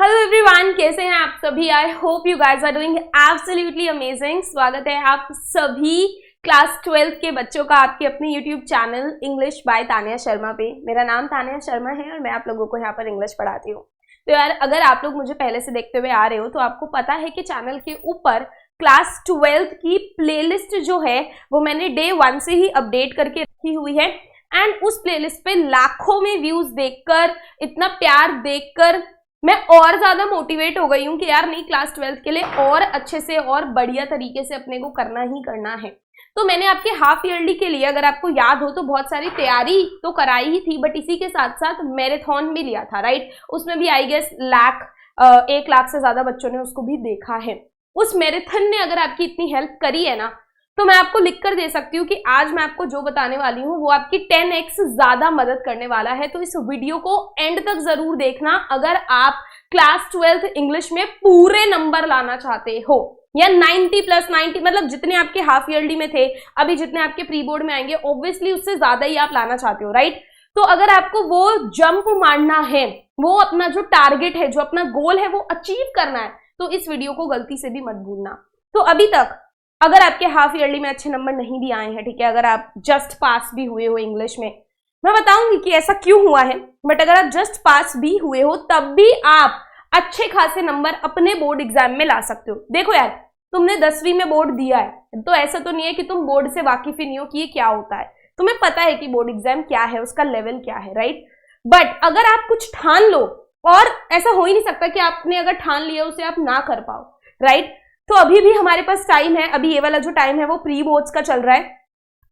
Hello everyone, कैसे हैं आप सभी। I hope you guys are doing absolutely amazing. स्वागत है आप सभी क्लास 12 के बच्चों का आपके अपने YouTube channel English by Tania Sharma पे। मेरा नाम तानिया शर्मा है और मैं आप लोगों को यहाँ पर इंग्लिश पढ़ाती हूँ। तो यार, अगर आप लोग मुझे पहले से देखते हुए आ रहे हो तो आपको पता है कि चैनल के ऊपर क्लास 12 की प्लेलिस्ट जो है वो मैंने डे 1 से ही अपडेट करके रखी हुई है। एंड उस प्लेलिस्ट पे लाखों में व्यूज देखकर, इतना प्यार देखकर मैं और ज्यादा मोटिवेट हो गई हूँ कि यार नहीं, क्लास 12 के लिए और अच्छे से और बढ़िया तरीके से अपने को करना ही करना है। तो मैंने आपके हाफ ईयरली के लिए, अगर आपको याद हो तो, बहुत सारी तैयारी तो कराई ही थी, बट इसी के साथ साथ मैराथन भी लिया था, राइट। उसमें भी आई गेस 1 लाख से ज्यादा बच्चों ने उसको भी देखा है। उस मैराथन ने अगर आपकी इतनी हेल्प करी है ना, तो मैं आपको लिख कर दे सकती हूँ कि आज मैं आपको जो बताने वाली हूँ वो आपकी 10x ज्यादा मदद करने वाला है। तो इस वीडियो को एंड तक जरूर देखना अगर आप क्लास 12 इंग्लिश में पूरे नंबर लाना चाहते हो, या 90 + 90, मतलब जितने आपके हाफ ईयरली में थे, अभी जितने आपके प्री बोर्ड में आएंगे, ऑब्वियसली उससे ज्यादा ही आप लाना चाहते हो, राइट। तो अगर आपको वो जंप मारना है, वो अपना जो टारगेट है, जो अपना गोल है वो अचीव करना है, तो इस वीडियो को गलती से भी मत भूलना। तो अभी तक अगर आपके हाफ ईयरली में अच्छे नंबर नहीं भी आए हैं, ठीक है, अगर आप जस्ट पास भी हुए हो इंग्लिश में, मैं बताऊंगी कि ऐसा क्यों हुआ है, बट अगर आप जस्ट पास भी हुए हो तब भी आप अच्छे खासे नंबर अपने बोर्ड एग्जाम में ला सकते हो। देखो यार, तुमने 10वीं में बोर्ड दिया है तो ऐसा तो नहीं है कि तुम बोर्ड से वाकिफ ही नहीं हो कि ये क्या होता है। तुम्हें पता है कि बोर्ड एग्जाम क्या है, उसका लेवल क्या है, राइट। बट अगर आप कुछ ठान लो, और ऐसा हो ही नहीं सकता कि आपने अगर ठान लिया उसे आप ना कर पाओ, राइट। तो अभी भी हमारे पास टाइम है। अभी ये वाला जो टाइम है वो प्री बोर्ड्स का चल रहा है।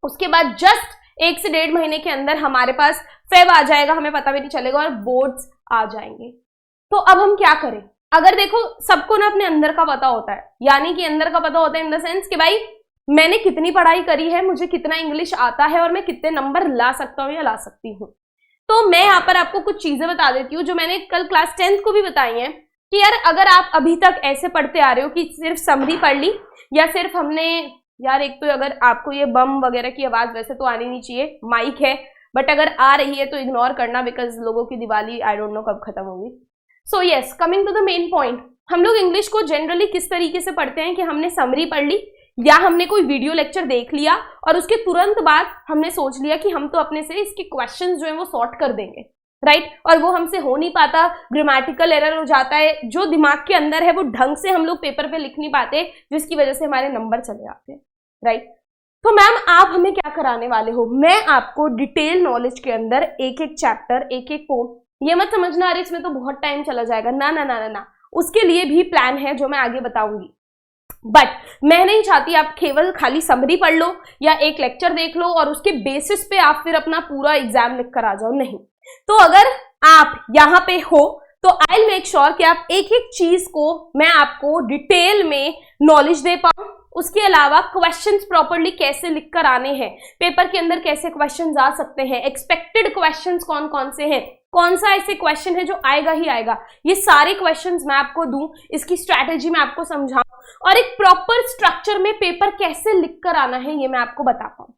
उसके बाद जस्ट 1 से 1.5 महीने के अंदर हमारे पास फेब आ जाएगा, हमें पता भी नहीं चलेगा, और बोर्ड्स आ जाएंगे। तो अब हम क्या करें? अगर देखो, सबको ना अपने अंदर का पता होता है, यानी कि अंदर का पता होता है इन द सेंस कि भाई मैंने कितनी पढ़ाई करी है, मुझे कितना इंग्लिश आता है और मैं कितने नंबर ला सकता हूँ या ला सकती हूँ। तो मैं यहाँ पर आपको कुछ चीजें बता देती हूँ जो मैंने कल क्लास 10th को भी बताई हैं कि यार, अगर आप अभी तक ऐसे पढ़ते आ रहे हो कि सिर्फ समरी पढ़ ली, या सिर्फ हमने, यार एक तो अगर आपको ये बम वगैरह की आवाज वैसे तो आनी नहीं चाहिए, माइक है, बट अगर आ रही है तो इग्नोर करना, बिकॉज लोगों की दिवाली आई डोंट नो कब खत्म होगी। So yes, coming to the main point, हम लोग इंग्लिश को जनरली किस तरीके से पढ़ते हैं कि हमने समरी पढ़ ली, या हमने कोई वीडियो लेक्चर देख लिया और उसके तुरंत बाद हमने सोच लिया कि हम तो अपने से इसके क्वेश्चंस जो है वो सॉर्ट कर देंगे, राइट। और वो हमसे हो नहीं पाता, ग्रामेटिकल एरर हो जाता है, जो दिमाग के अंदर है वो ढंग से हम लोग पेपर पे लिख नहीं पाते, जिसकी वजह से हमारे नंबर चले जाते हैं, राइट। तो मैम, आप हमें क्या कराने वाले हो? मैं आपको डिटेल नॉलेज के अंदर एक एक चैप्टर, एक एक पोम, ये मत समझना अरे इसमें तो बहुत टाइम चला जाएगा, ना ना ना ना ना, उसके लिए भी प्लान है जो मैं आगे बताऊंगी। बट मैं नहीं चाहती आप केवल खाली समरी पढ़ लो या एक लेक्चर देख लो और उसके बेसिस पे आप फिर अपना पूरा एग्जाम लिख कर आ जाओ, नहीं। तो अगर आप यहाँ पे हो तो आई विल मेक श्योर कि आप एक एक चीज को मैं आपको डिटेल में नॉलेज दे पाऊं। उसके अलावा क्वेश्चंस प्रॉपर्ली कैसे लिख कर आने हैं, पेपर के अंदर कैसे क्वेश्चंस आ सकते हैं, एक्सपेक्टेड क्वेश्चंस कौन कौन से हैं, कौन सा ऐसे क्वेश्चन है जो आएगा ही आएगा, ये सारे क्वेश्चंस मैं आपको दूं, इसकी स्ट्रैटेजी मैं आपको समझाऊं, और एक प्रॉपर स्ट्रक्चर में पेपर कैसे लिख कर आना है ये मैं आपको बता पाऊं,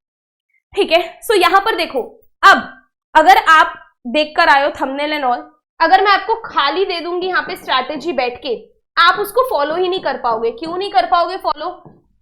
ठीक है। सो यहाँ पर देखो, अब अगर आप देख कर आए हो थंबनेल एंड ऑल, अगर मैं आपको खाली दे दूंगी यहाँ पे स्ट्रैटेजी बैठ के, आप उसको फॉलो ही नहीं कर पाओगे। क्यों नहीं कर पाओगे फॉलो?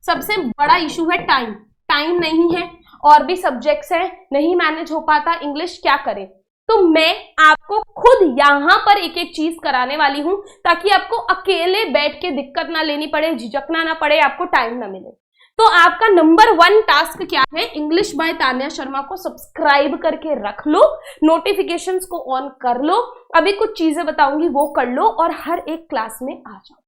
सबसे बड़ा इशू है टाइम। टाइम नहीं है, और भी सब्जेक्ट्स हैं, नहीं मैनेज हो पाता इंग्लिश, क्या करें? तो मैं आपको खुद यहाँ पर एक एक चीज कराने वाली हूं ताकि आपको अकेले बैठ के दिक्कत ना लेनी पड़े, झिझकना ना पड़े, आपको टाइम ना मिले। तो आपका नंबर 1 टास्क क्या है? इंग्लिश बाय तानिया शर्मा को सब्सक्राइब करके रख लो, नोटिफिकेशंस को ऑन कर लो, अभी कुछ चीजें बताऊंगी वो कर लो, और हर एक क्लास में आ जाओ।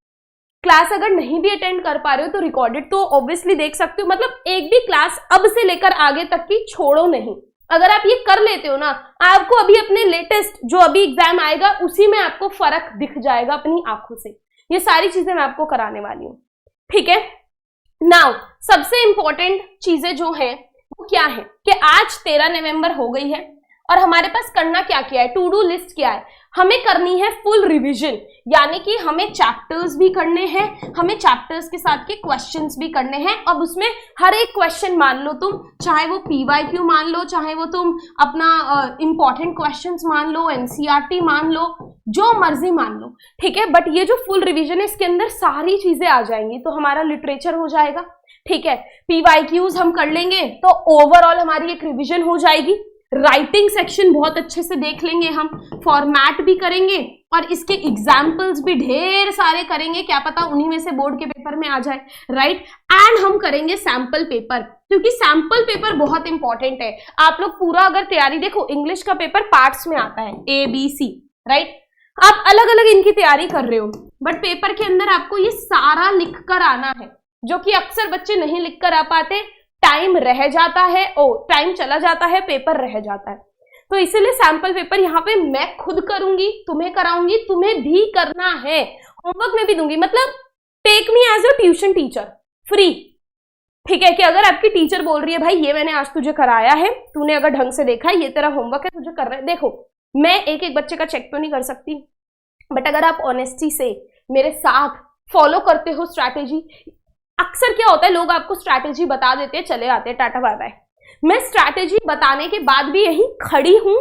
क्लास अगर नहीं भी अटेंड कर पा रहे हो तो रिकॉर्डेड तो ऑब्वियसली देख सकते हो, मतलब एक भी क्लास अब से लेकर आगे तक की छोड़ो नहीं। अगर आप ये कर लेते हो ना, आपको अभी अपने लेटेस्ट जो अभी एग्जाम आएगा उसी में आपको फर्क दिख जाएगा अपनी आंखों से। ये सारी चीजें मैं आपको कराने वाली हूँ, ठीक है। नाउ सबसे इंपॉर्टेंट चीजें जो है वो क्या है कि आज 13 नवंबर हो गई है, और हमारे पास करना क्या क्या है, टू डू लिस्ट क्या है, हमें करनी है फुल रिवीजन, यानी कि हमें चैप्टर्स भी करने हैं, हमें चैप्टर्स के साथ के क्वेश्चंस भी करने हैं। अब उसमें हर एक क्वेश्चन मान लो तुम, चाहे वो PYQ मान लो, चाहे वो तुम अपना इंपॉर्टेंट क्वेश्चंस मान लो, NCERT मान लो, जो मर्जी मान लो, ठीक है। बट ये जो फुल रिवीजन है इसके अंदर सारी चीजें आ जाएंगी, तो हमारा लिटरेचर हो जाएगा, ठीक है। PYQs हम कर लेंगे तो ओवरऑल हमारी एक रिवीजन हो जाएगी। राइटिंग सेक्शन बहुत अच्छे से देख लेंगे हम, फॉर्मेट भी करेंगे और इसके एग्जाम्पल्स भी ढेर सारे करेंगे, क्या पता उन्हीं में से बोर्ड के पेपर में आ जाए, राइट। एंड हम करेंगे सैंपल पेपर, क्योंकि सैंपल पेपर बहुत इंपॉर्टेंट है। आप लोग पूरा अगर तैयारी देखो, इंग्लिश का पेपर पार्ट्स में आता है ABC, राइट। आप अलग अलग इनकी तैयारी कर रहे हो, बट पेपर के अंदर आपको ये सारा लिख कर आना है, जो कि अक्सर बच्चे नहीं लिख कर आ पाते, टाइम रह जाता है, टाइम चला जाता है, पेपर रह जाता है। तो इसीलिए सैंपल पेपर यहाँ पे मैं खुद करूंगी, तुम्हें कराऊंगी, तुम्हें भी करना है, होमवर्क में भी दूंगी, मतलब take me as your tuition teacher free, ठीक है। कि अगर आपकी टीचर बोल रही है भाई ये मैंने आज तुझे कराया है, तूने अगर ढंग से देखा है, ये तेरा होमवर्क है, तुझे कर रहा है, देखो मैं एक एक बच्चे का चेक तो नहीं कर सकती, बट अगर आप ऑनेस्टी से मेरे साथ फॉलो करते हो स्ट्रैटेजी, अक्सर क्या होता है लोग आपको स्ट्रैटेजी बता देते हैं, चले आते हैं, टाटा बाय बाय। मैं स्ट्रैटेजी बताने के बाद भी यहीं खड़ी हूं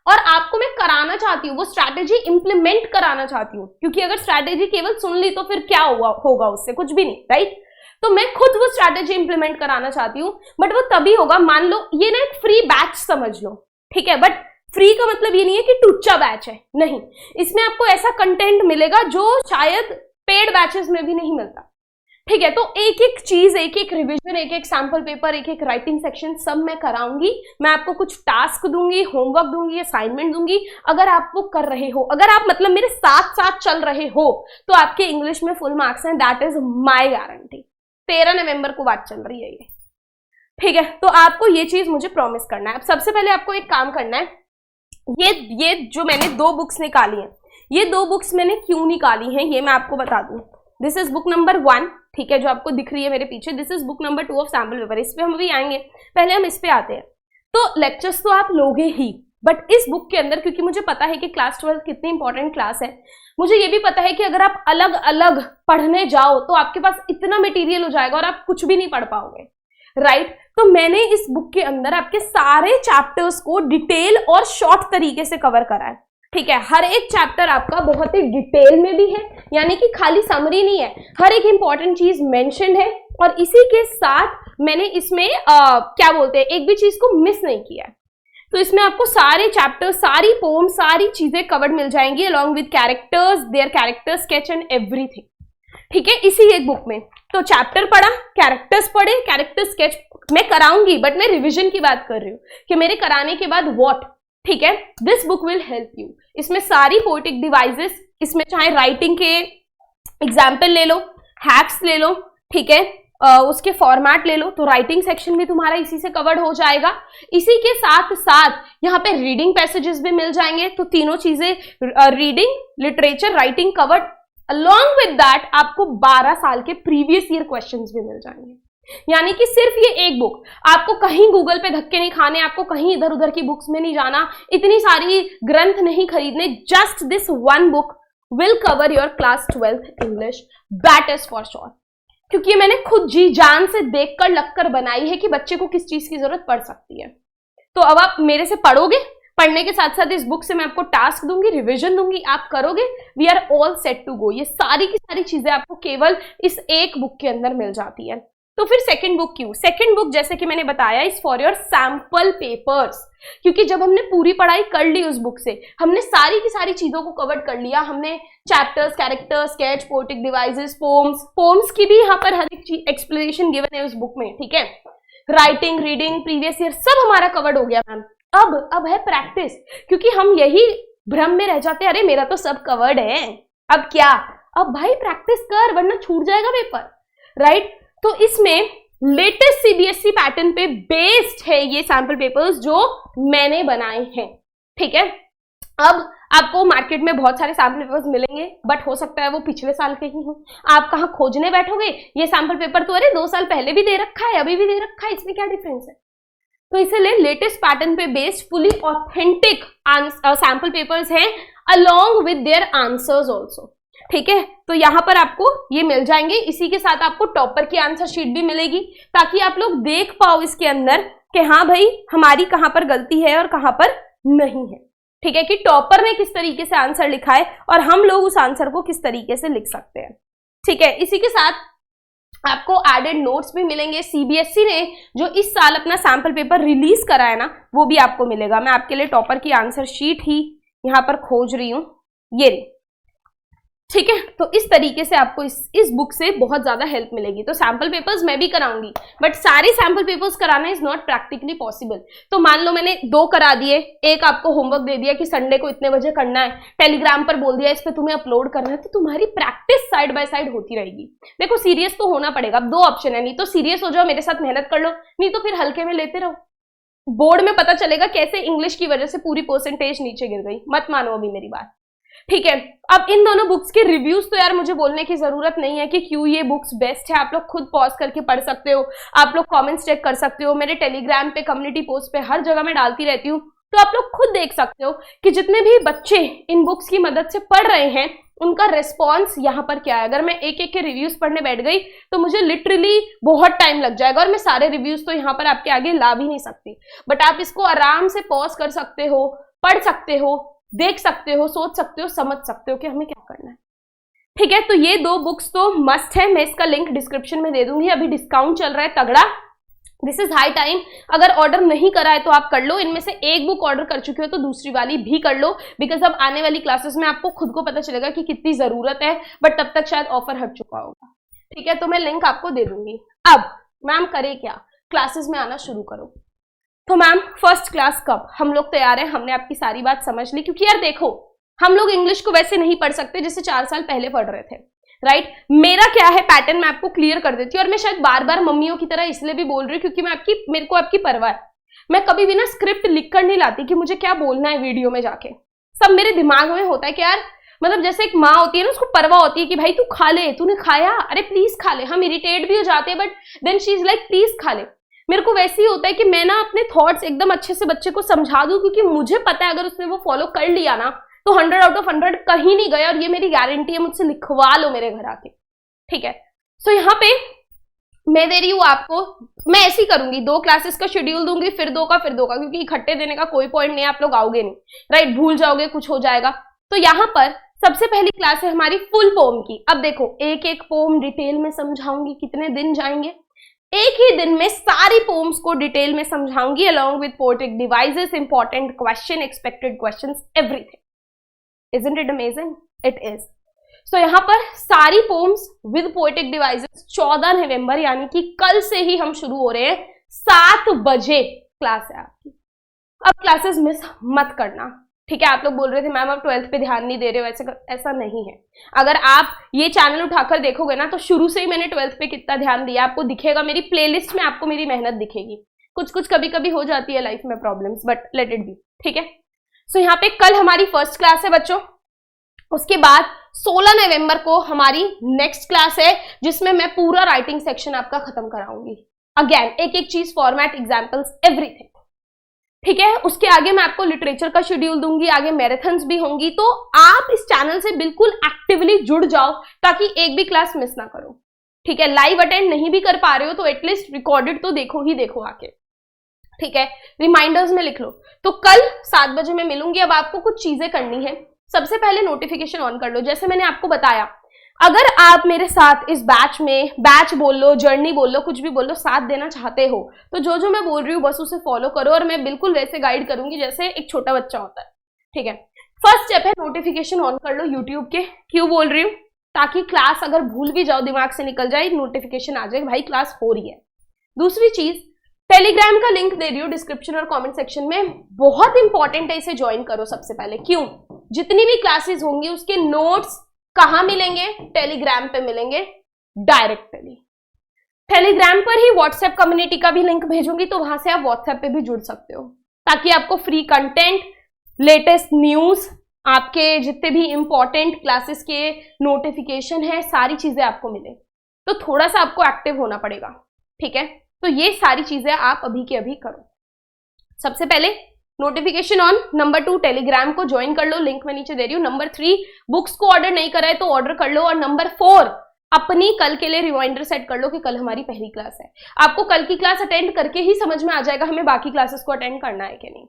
और आपको मैं कराना चाहती हूँ, वो स्ट्रैटेजी इंप्लीमेंट कराना चाहती हूँ, क्योंकि अगर स्ट्रैटेजी केवल सुन ली तो फिर क्या होगा उससे, कुछ भी नहीं, राइट। तो मैं खुद वो स्ट्रैटेजी इंप्लीमेंट कराना चाहती हूँ, बट वो तभी होगा, मान लो ये ना एक फ्री बैच समझ लो, ठीक है। बट फ्री का मतलब ये नहीं है कि टुच्चा बैच है, नहीं, इसमें आपको ऐसा कंटेंट मिलेगा जो शायद पेड बैचेस में भी नहीं मिलता, ठीक है। तो एक एक चीज, एक एक रिवीजन, एक एक सैंपल पेपर, एक एक राइटिंग सेक्शन सब मैं कराऊंगी। मैं आपको कुछ टास्क दूंगी, होमवर्क दूंगी, असाइनमेंट दूंगी। अगर आप वो कर रहे हो, अगर आप मतलब मेरे साथ साथ चल रहे हो, तो आपके इंग्लिश में फुल मार्क्स हैं, दैट इज माई गारंटी। 13 नवंबर को बात चल रही है ये, ठीक है। तो आपको ये चीज मुझे प्रॉमिस करना है। अब सबसे पहले आपको एक काम करना है, ये जो मैंने 2 बुक्स निकाली हैं, ये 2 बुक्स मैंने क्यों निकाली हैं ये मैं आपको बता दूं। दिस इज बुक नंबर 1, ठीक है, जो आपको दिख रही है मेरे पीछे। This is book number 2 of sample paper. इस पे हम अभी आएंगे, पहले हम इस पे आते हैं। तो लेक्चर्स तो आप लोगे ही, बट इस बुक के अंदर, क्योंकि मुझे पता है कि क्लास 12 कितनी इंपॉर्टेंट क्लास है, मुझे ये भी पता है कि अगर आप अलग अलग पढ़ने जाओ तो आपके पास इतना मटेरियल हो जाएगा और आप कुछ भी नहीं पढ़ पाओगे, राइट। तो मैंने इस बुक के अंदर आपके सारे चैप्टर्स को डिटेल और शॉर्ट तरीके से कवर करा है, ठीक है। हर एक चैप्टर आपका बहुत ही डिटेल में भी है, यानी कि खाली समरी नहीं है, हर एक इंपॉर्टेंट चीज मेंशन है। और इसी के साथ मैंने इसमें क्या बोलते हैं, एक भी चीज को मिस नहीं किया है। तो इसमें आपको सारे चैप्टर, सारी पोम, सारी चीजें कवर्ड मिल जाएंगी, along with characters, their character sketch and everything, ठीक है, इसी एक बुक में। तो चैप्टर पढ़ा, कैरेक्टर्स पढ़े, कैरेक्टर स्केच मैं कराऊंगी, बट मैं रिविजन की बात कर रही हूँ कि मेरे कराने के बाद व्हाट, ठीक है। This book will help you. इसमें सारी पोएटिक डिवाइसेस, इसमें चाहे राइटिंग के एग्जाम्पल ले लो, हैक्स ले लो, ठीक है, उसके फॉर्मेट ले लो, तो राइटिंग सेक्शन भी तुम्हारा इसी से कवर्ड हो जाएगा। इसी के साथ साथ यहाँ पे रीडिंग पैसेजेस भी मिल जाएंगे। तो तीनों चीजें, reading, literature, writing covered. Along with that आपको 12 साल के प्रीवियस ईयर क्वेश्चंस भी मिल जाएंगे। यानी कि सिर्फ ये एक बुक, आपको कहीं गूगल पे धक्के नहीं खाने, आपको कहीं इधर उधर की बुक्स में नहीं जाना, इतनी सारी ग्रंथ नहीं खरीदने। Just this one book will cover your class 12th English, that is for sure. क्योंकि मैंने खुद जी जान से देखकर लगकर बनाई है कि बच्चे को किस चीज की जरूरत पड़ सकती है। तो अब आप मेरे से पढ़ोगे, पढ़ने के साथ साथ इस बुक से मैं आपको टास्क दूंगी, रिवीजन दूंगी, आप करोगे, we are all set to go. ये सारी की सारी चीजें आपको केवल इस एक बुक के अंदर मिल जाती है। तो फिर सेकंड बुक क्यों? सेकंड बुक जैसे कि मैंने बताया is for your sample papers, क्योंकि जब हमने पूरी पढ़ाई कर ली उस बुक से, हमने सारी की सारी चीजों को कवर कर लिया। हमने chapters, characters, sketch, poetic devices, poems की भी यहाँ पर हर एक चीज एक्सप्लेनेशन गिवन है उस बुक में, ठीक है। राइटिंग, रीडिंग, प्रीवियस ईयर सब हमारा कवर्ड हो गया मैम। अब है प्रैक्टिस, क्योंकि हम यही भ्रम में रह जाते हैं, अरे मेरा तो सब कवर्ड है, अब क्या। अब भाई प्रैक्टिस कर, वरना छूट जाएगा पेपर, राइट। तो इसमें लेटेस्ट सीबीएसई पैटर्न पे बेस्ड है ये सैंपल पेपर्स जो मैंने बनाए हैं, ठीक है। अब आपको मार्केट में बहुत सारे सैंपल पेपर्स मिलेंगे, बट हो सकता है वो पिछले साल के ही हो। आप कहाँ खोजने बैठोगे? ये सैंपल पेपर तो अरे 2 साल पहले भी दे रखा है, अभी भी दे रखा है, इसमें क्या डिफरेंस है? तो इसीलिए लेटेस्ट पैटर्न पे based fully authentic sample papers हैं along with their answers also. ठीक है, तो यहाँ पर आपको ये मिल जाएंगे। इसी के साथ आपको टॉपर की आंसर शीट भी मिलेगी ताकि आप लोग देख पाओ इसके अंदर कि हाँ भाई हमारी कहाँ पर गलती है और कहाँ पर नहीं है। ठीक है, कि टॉपर ने किस तरीके से आंसर लिखा है और हम लोग उस आंसर को किस तरीके से लिख सकते हैं। ठीक है, इसी के साथ आपको एडेड नोट्स भी मिलेंगे। सीबीएसई ने जो इस साल अपना सैंपल पेपर रिलीज करा है ना, वो भी आपको मिलेगा। मैं आपके लिए टॉपर की आंसर शीट ही यहाँ पर खोज रही हूँ, ये रही। ठीक है, तो इस तरीके से आपको इस बुक से बहुत ज्यादा हेल्प मिलेगी। तो सैंपल पेपर्स मैं भी कराऊंगी, बट सारे सैंपल पेपर्स कराना इज नॉट प्रैक्टिकली पॉसिबल। तो मान लो मैंने 2 करा दिए, एक आपको होमवर्क दे दिया कि संडे को इतने बजे करना है, टेलीग्राम पर बोल दिया इस पे तुम्हें अपलोड करना है, तो तुम्हारी प्रैक्टिस साइड बाय साइड होती रहेगी। देखो सीरियस तो होना पड़ेगा। 2 ऑप्शन है, नहीं तो सीरियस हो जाओ मेरे साथ मेहनत कर लो, नहीं तो फिर हल्के में लेते रहो। बोर्ड में पता चलेगा कैसे इंग्लिश की वजह से पूरी परसेंटेज नीचे गिर गई। मत मानो अभी मेरी बात। ठीक है, अब इन दोनों बुक्स के रिव्यूज तो यार मुझे बोलने की जरूरत नहीं है कि क्यों ये बुक्स बेस्ट है। आप लोग खुद पॉज करके पढ़ सकते हो, आप लोग कमेंट्स चेक कर सकते हो, मेरे टेलीग्राम पे, कम्युनिटी पोस्ट पे, हर जगह मैं डालती रहती हूँ। तो आप लोग खुद देख सकते हो कि जितने भी बच्चे इन बुक्स की मदद से पढ़ रहे हैं उनका रिस्पॉन्स यहाँ पर क्या है। अगर मैं एक एक के रिव्यूज पढ़ने बैठ गई तो मुझे लिटरली बहुत टाइम लग जाएगा और मैं सारे रिव्यूज तो यहाँ पर आपके आगे ला भी नहीं सकती। बट आप इसको आराम से पॉज कर सकते हो, पढ़ सकते हो, देख सकते हो, सोच सकते हो, समझ सकते हो कि हमें क्या करना है। ठीक है, तो ये 2 बुक्स तो मस्ट है। मैं इसका लिंक डिस्क्रिप्शन में दे दूंगी। अभी डिस्काउंट चल रहा है तगड़ा, दिस इज हाई टाइम। अगर ऑर्डर नहीं करा है तो आप कर लो। इनमें से एक बुक ऑर्डर कर चुके हो तो दूसरी वाली भी कर लो, बिकॉज अब आने वाली क्लासेस में आपको खुद को पता चलेगा कि कितनी जरूरत है, बट तब तक शायद ऑफर हट चुका होगा। ठीक है, तो मैं लिंक आपको दे दूंगी। अब मैम करे क्या, क्लासेस में आना शुरू करो। तो मैम फर्स्ट क्लास कब? हम लोग तैयार हैं, हमने आपकी सारी बात समझ ली। क्योंकि यार देखो, हम लोग इंग्लिश को वैसे नहीं पढ़ सकते जैसे 4 साल पहले पढ़ रहे थे, राइट? मेरा क्या है पैटर्न मैं आपको क्लियर कर देती हूँ। और मैं शायद बार बार मम्मियों की तरह इसलिए भी बोल रही हूँ क्योंकि मेरे को आपकी परवाह है। मैं कभी भी ना स्क्रिप्ट लिख कर नहीं लाती कि मुझे क्या बोलना है वीडियो में जाके। सब मेरे दिमाग में होता है कि यार मतलब जैसे एक माँ होती है ना, उसको परवाह होती है कि भाई तू खा ले, तूने खाया, अरे प्लीज खा ले। हम इरिटेट भी हो जाते हैं, but then she is like please खा ले। मेरे को वैसे ही होता है कि मैं ना अपने थॉट्स एकदम अच्छे से बच्चे को समझा दूं, क्योंकि मुझे पता है अगर उसने वो फॉलो कर लिया ना तो 100 आउट ऑफ 100 कहीं नहीं गया। और ये मेरी गारंटी है, मुझसे लिखवा लो मेरे घर आके। ठीक है, सो यहाँ पे मैं दे रही हूँ आपको, मैं ऐसे ही करूंगी, 2 क्लासेस का शेड्यूल दूंगी, फिर 2 का, फिर 2 का, क्योंकि इकट्ठे देने का कोई पॉइंट नहीं है, आप लोग आओगे नहीं, राइट? भूल जाओगे, कुछ हो जाएगा। तो यहाँ पर सबसे पहली क्लास है हमारी फुल पोम की। अब देखो एक एक पोम डिटेल में समझाऊंगी। कितने दिन जाएंगे? एक ही दिन में सारी पोम्स को डिटेल में समझाऊंगी, along with poetic devices, important question, expected questions, everything. Isn't it amazing? It is. So यहाँ पर सारी पोम्स विद पोएटिक डिवाइसेस 14 नवंबर यानी कि कल से ही हम शुरू हो रहे हैं। 7 बजे क्लास है आपकी। अब क्लासेस मिस मत करना, ठीक है? आप लोग बोल रहे थे मैम आप 12th पे ध्यान नहीं दे रहे हो, ऐसा नहीं है। अगर आप ये चैनल उठाकर देखोगे ना तो शुरू से ही मैंने 12th पे कितना ध्यान दिया आपको दिखेगा। मेरी प्लेलिस्ट में आपको मेरी मेहनत दिखेगी। कुछ कभी कभी हो जाती है लाइफ में problems, but let it be. ठीक है, सो यहाँ पे कल हमारी फर्स्ट क्लास है बच्चों। उसके बाद 16 नवंबर को हमारी नेक्स्ट क्लास है, जिसमें मैं पूरा राइटिंग सेक्शन आपका खत्म कराऊंगी। अगेन एक एक चीज, फॉर्मेट, एग्जाम्पल्स, एवरीथिंग। ठीक है, उसके आगे मैं आपको लिटरेचर का शेड्यूल दूंगी, आगे मैराथन्स भी होंगी। तो आप इस चैनल से बिल्कुल एक्टिवली जुड़ जाओ ताकि एक भी क्लास मिस ना करो। ठीक है, लाइव अटेंड नहीं भी कर पा रहे हो तो एटलीस्ट रिकॉर्डेड तो देखो ही देखो आके। ठीक है, रिमाइंडर्स में लिख लो। तो कल 7 बजे मैं मिलूंगी। अब आपको कुछ चीजें करनी है। सबसे पहले नोटिफिकेशन ऑन कर लो। जैसे मैंने आपको बताया, अगर आप मेरे साथ इस बैच में, बैच बोल लो, जर्नी बोल लो, कुछ भी बोल लो, साथ देना चाहते हो तो जो मैं बोल रही हूँ बस उसे फॉलो करो और मैं बिल्कुल वैसे गाइड करूंगी जैसे एक छोटा बच्चा होता है। ठीक है, फर्स्ट स्टेप है नोटिफिकेशन ऑन कर लो यूट्यूब के। क्यों बोल रही हूँ? ताकि क्लास अगर भूल भी जाओ, दिमाग से निकल जाए, नोटिफिकेशन आ जाए भाई क्लास हो रही है। दूसरी चीज, टेलीग्राम का लिंक दे रही हूँ डिस्क्रिप्शन और कमेंट सेक्शन में। बहुत इंपॉर्टेंट है, इसे ज्वाइन करो सबसे पहले। क्यों? जितनी भी क्लासेस होंगी उसके नोट्स कहाँ मिलेंगे? टेलीग्राम पे मिलेंगे डायरेक्टली। टेलीग्राम पर ही व्हाट्सएप कम्युनिटी का भी लिंक भेजूंगी, तो वहां से आप व्हाट्सएप पे भी जुड़ सकते हो ताकि आपको फ्री कंटेंट, लेटेस्ट न्यूज, आपके जितने भी इंपॉर्टेंट क्लासेस के नोटिफिकेशन है, सारी चीजें आपको मिले। तो थोड़ा सा आपको एक्टिव होना पड़ेगा। ठीक है, तो ये सारी चीजें आप अभी के अभी करो। सबसे पहले नोटिफिकेशन ऑन, नंबर 2 टेलीग्राम को ज्वाइन कर लो, लिंक मैं नीचे दे रही हूँ, नंबर 3 बुक्स को ऑर्डर नहीं करा है तो ऑर्डर कर लो, और नंबर 4 अपनी कल के लिए रिमाइंडर सेट कर लो कि कल हमारी पहली क्लास है। आपको कल की क्लास अटेंड करके ही समझ में आ जाएगा हमें बाकी क्लासेस को अटेंड करना है कि नहीं।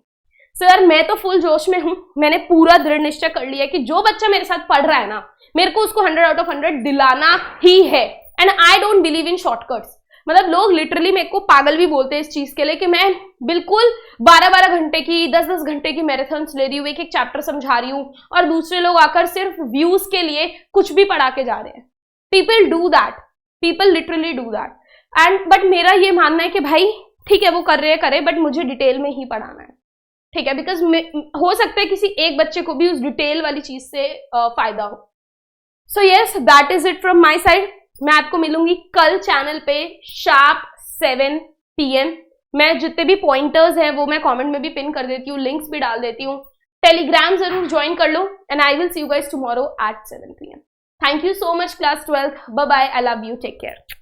सर मैं तो फुल जोश में हूं, मैंने पूरा दृढ़ निश्चय कर लिया कि जो बच्चा मेरे साथ पढ़ रहा है ना, मेरे को उसको 100 आउट ऑफ 100 दिलाना ही है। And I don't believe in shortcuts. मतलब लोग लिटरली मेरे को पागल भी बोलते हैं इस चीज के लिए कि मैं बिल्कुल 12-12 घंटे की 10-10 घंटे की मैराथन्स ले रही हूँ, एक एक चैप्टर समझा रही हूँ, और दूसरे लोग आकर सिर्फ व्यूज के लिए कुछ भी पढ़ा के जा रहे हैं। People do that, people literally do that. And but मेरा ये मानना है कि भाई ठीक है वो कर रहे हैं करे, बट मुझे डिटेल में ही पढ़ाना है, ठीक है, बिकॉज हो सकता है किसी एक बच्चे को भी उस डिटेल वाली चीज से फायदा हो। So yes, that is it from my side. मैं आपको मिलूंगी कल चैनल पे शार्प 7 PM। मैं जितने भी पॉइंटर्स हैं वो मैं कमेंट में भी पिन कर देती हूँ, लिंक्स भी डाल देती हूँ। टेलीग्राम जरूर ज्वाइन कर लो, and I will see you guys tomorrow at 7 PM। Thank you so much class 12, bye bye, I love you, take care.